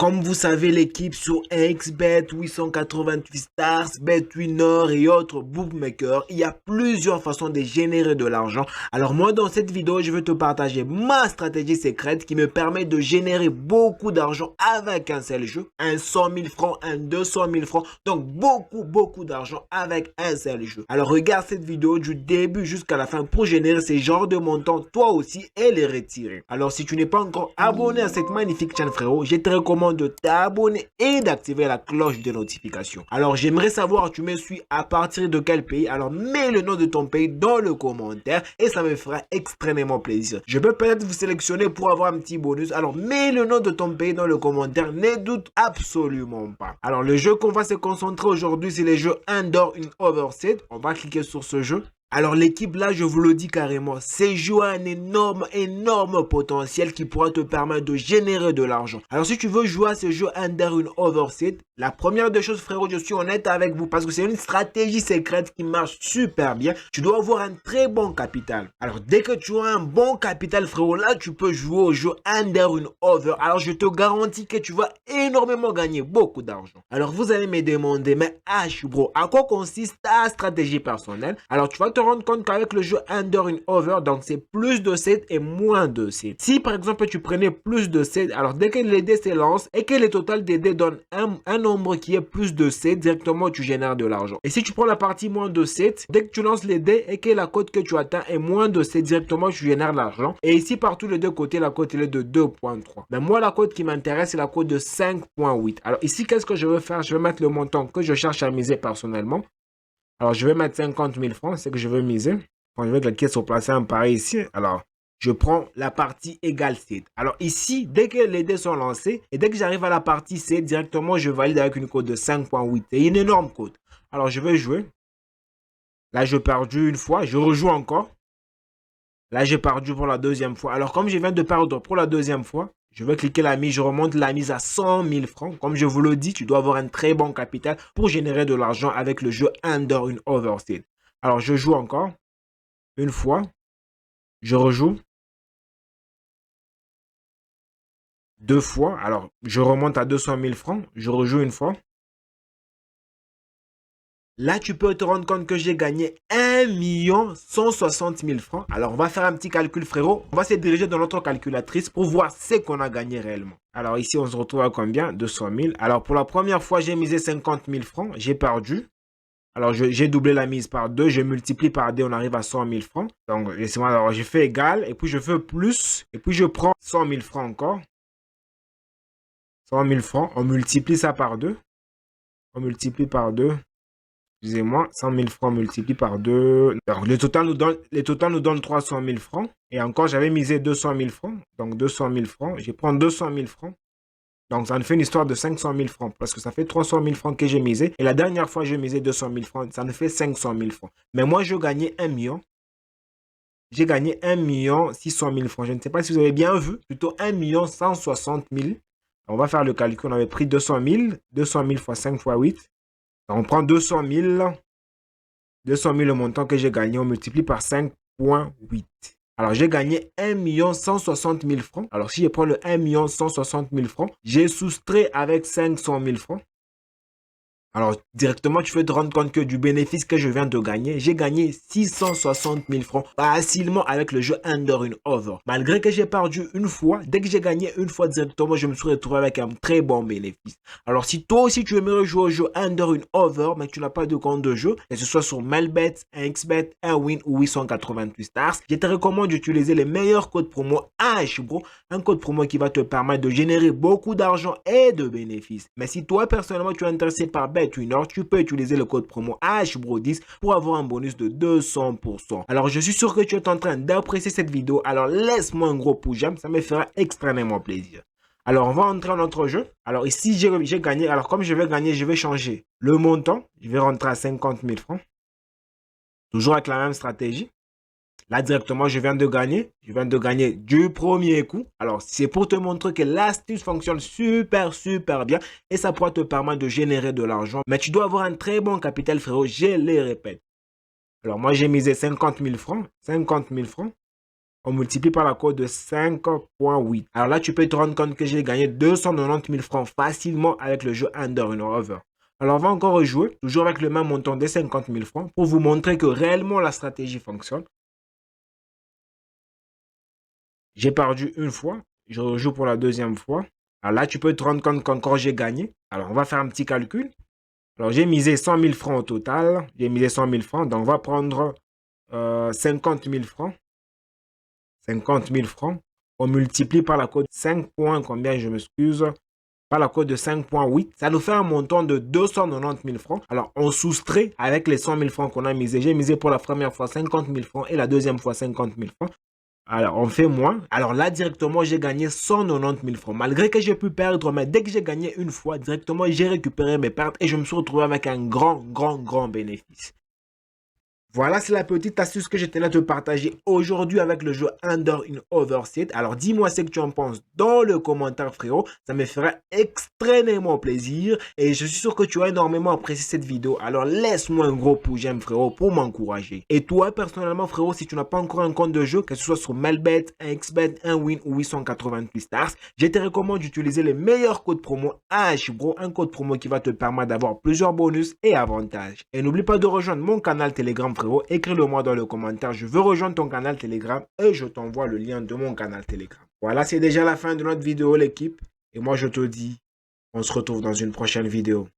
comme vous savez, l'équipe sur XBet, 888 Stars, BetWinner et autres bookmakers, il y a plusieurs façons de générer de l'argent. Alors moi, dans cette vidéo, je vais te partager ma stratégie secrète qui me permet de générer beaucoup d'argent avec un seul jeu. Un 100 000 francs, un 200 000 francs, donc beaucoup d'argent avec un seul jeu. Alors regarde cette vidéo du début jusqu'à la fin pour générer ces genres de montants, toi aussi, et les retirer. Alors si tu n'es pas encore abonné à cette magnifique chaîne, frérot, je te recommande de t'abonner et d'activer la cloche de notification. Alors j'aimerais savoir, tu me suis à partir de quel pays? Alors mets le nom de ton pays dans le commentaire et ça me fera extrêmement plaisir. Je peux peut-être vous sélectionner pour avoir un petit bonus. Alors mets le nom de ton pays dans le commentaire, ne doute absolument pas. Alors le jeu qu'on va se concentrer aujourd'hui, c'est les jeux Under in Overseed. On va cliquer sur ce jeu. Alors l'équipe là, je vous le dis carrément, c'est jouer un énorme potentiel qui pourra te permettre de générer de l'argent. Alors si tu veux jouer à ce jeu Under in Overseed, la première des choses, frérot, je suis honnête avec vous parce que c'est une stratégie secrète qui marche super bien. Tu dois avoir un très bon capital. Alors dès que tu as un bon capital, frérot, là tu peux jouer au jeu Under in Over. Alors je te garantis que tu vas énormément gagner beaucoup d'argent. Alors vous allez me demander, mais bro, à quoi consiste ta stratégie personnelle? Alors tu vas te rendre compte qu'avec le jeu Under in Over, donc c'est plus de 7 et moins de 7. Si par exemple tu prenais plus de 7, alors dès que les dés s'élancent et que le total des dés donne un nombre qui est plus de 7, directement tu génères de l'argent. Et si tu prends la partie moins de 7, dès que tu lances les dés et que la cote que tu atteins est moins de 7, directement tu génères de l'argent. Et ici par tous les deux côtés, la cote elle est de 2.3. Mais moi la cote qui m'intéresse c'est la cote de 5.8. Alors ici qu'est-ce que je vais faire? Je vais mettre le montant que je cherche à miser personnellement. Alors, je vais mettre 50 000 francs, c'est ce que je veux miser. Quand je vais cliquer sur placer un pari ici, alors, je prends la partie égale 7. Alors ici, dès que les dés sont lancés, et dès que j'arrive à la partie 7, directement, je valide avec une cote de 5.8. C'est une énorme cote. Alors, je vais jouer. Là, j'ai perdu une fois, je rejoue encore. Là, j'ai perdu pour la deuxième fois. Alors, comme je viens de perdre pour la deuxième fois, je vais cliquer la mise, je remonte la mise à 100 000 francs. Comme je vous le dis, tu dois avoir un très bon capital pour générer de l'argent avec le jeu Under in Overseed. Alors, je joue encore. Une fois. Je rejoue. Deux fois. Alors, je remonte à 200 000 francs. Je rejoue une fois. Là, tu peux te rendre compte que j'ai gagné 1 160 000 francs. Alors, on va faire un petit calcul, frérot. On va se diriger dans notre calculatrice pour voir ce qu'on a gagné réellement. Alors, ici, on se retrouve à combien? 200 000. Alors, pour la première fois, j'ai misé 50 000 francs. J'ai perdu. Alors, j'ai doublé la mise par 2. Je multiplie par 2. On arrive à 100 000 francs. Donc, laissez-moi, alors, je fais égal. Et puis, je fais plus. Et puis, je prends 100 000 francs encore. 100 000 francs. On multiplie ça par 2. On multiplie par 2. Excusez-moi, 100 000 francs multiplié par 2. Donc, le total nous donne 300 000 francs. Et encore, j'avais misé 200 000 francs. Donc, 200 000 francs. Je prends 200 000 francs. Donc, ça nous fait une histoire de 500 000 francs. Parce que ça fait 300 000 francs que j'ai misé. Et la dernière fois, j'ai misé 200 000 francs. Ça nous fait 500 000 francs. Mais moi, je gagnais 1 million. J'ai gagné 1 600 000 francs. Je ne sais pas si vous avez bien vu. Plutôt 1 160 000. On va faire le calcul. On avait pris 200 000. 200 000 fois 5 fois 8. On prend 200 000. 200 000 le montant que j'ai gagné. On multiplie par 5.8. Alors, j'ai gagné 1 160 000 francs. Alors, si je prends le 1 160 000 francs, j'ai soustrait avec 500 000 francs. Alors, directement, tu peux te rendre compte que du bénéfice que je viens de gagner, j'ai gagné 660 000 francs facilement avec le jeu Under in Over. Malgré que j'ai perdu une fois, dès que j'ai gagné une fois directement, je me suis retrouvé avec un très bon bénéfice. Alors, si toi aussi tu aimerais jouer au jeu Under in Over, mais que tu n'as pas de compte de jeu, que ce soit sur Melbet, XBet, Win ou 888 Stars, je te recommande d'utiliser les meilleurs codes promo bro, un code promo qui va te permettre de générer beaucoup d'argent et de bénéfices. Mais si toi, personnellement, tu es intéressé par BetWinner, tu peux utiliser le code promo HBRO10 pour avoir un bonus de 200%. Alors, je suis sûr que tu es en train d'apprécier cette vidéo. Alors, laisse-moi un gros pouce j'aime, ça me fera extrêmement plaisir. Alors, on va entrer dans notre jeu. Alors, ici, j'ai gagné. Alors, comme je vais gagner, je vais changer le montant. Je vais rentrer à 50 000 francs. Toujours avec la même stratégie. Là, directement, je viens de gagner. Je viens de gagner du premier coup. Alors, c'est pour te montrer que l'astuce fonctionne super bien. Et ça pourra te permettre de générer de l'argent. Mais tu dois avoir un très bon capital, frérot. Je les répète. Alors, moi, j'ai misé 50 000 francs. 50 000 francs. on multiplie par la cote de 5.8. Alors là, tu peux te rendre compte que j'ai gagné 290 000 francs facilement avec le jeu Under une Over. Alors, on va encore rejouer, toujours avec le même montant de 50 000 francs, pour vous montrer que réellement la stratégie fonctionne. J'ai perdu une fois, je rejoue pour la deuxième fois. Alors là, tu peux te rendre compte qu'encore j'ai gagné. Alors, on va faire un petit calcul. Alors, j'ai misé 100 000 francs au total. J'ai misé 100 000 francs, donc on va prendre 50 000 francs. 50 000 francs. On multiplie par la cote 5 points, combien je m'excuse, par la cote de 5.8. Ça nous fait un montant de 290 000 francs. Alors, on soustrait avec les 100 000 francs qu'on a misé. J'ai misé pour la première fois 50 000 francs et la deuxième fois 50 000 francs. Alors, on fait moins. Alors là, directement, j'ai gagné 190 000 francs. Malgré que j'ai pu perdre, mais dès que j'ai gagné une fois, directement, j'ai récupéré mes pertes et je me suis retrouvé avec un grand bénéfice. Voilà, c'est la petite astuce que je tenais à te partager aujourd'hui avec le jeu Under in Overseas. Alors, dis-moi ce que tu en penses dans le commentaire, frérot. Ça me ferait extrêmement plaisir. Et je suis sûr que tu as énormément apprécié cette vidéo. Alors, laisse-moi un gros pouce j'aime, frérot, pour m'encourager. Et toi, personnellement, frérot, si tu n'as pas encore un compte de jeu, que ce soit sur Melbet, 1xBet, 1win ou 888 stars, je te recommande d'utiliser les meilleurs codes promo AHBRO, un code promo qui va te permettre d'avoir plusieurs bonus et avantages. Et n'oublie pas de rejoindre mon canal Telegram, frérot. Écris-le-moi dans le commentaire. Je veux rejoindre ton canal Telegram et je t'envoie le lien de mon canal Telegram. Voilà, c'est déjà la fin de notre vidéo, l'équipe. Et moi, je te dis, on se retrouve dans une prochaine vidéo.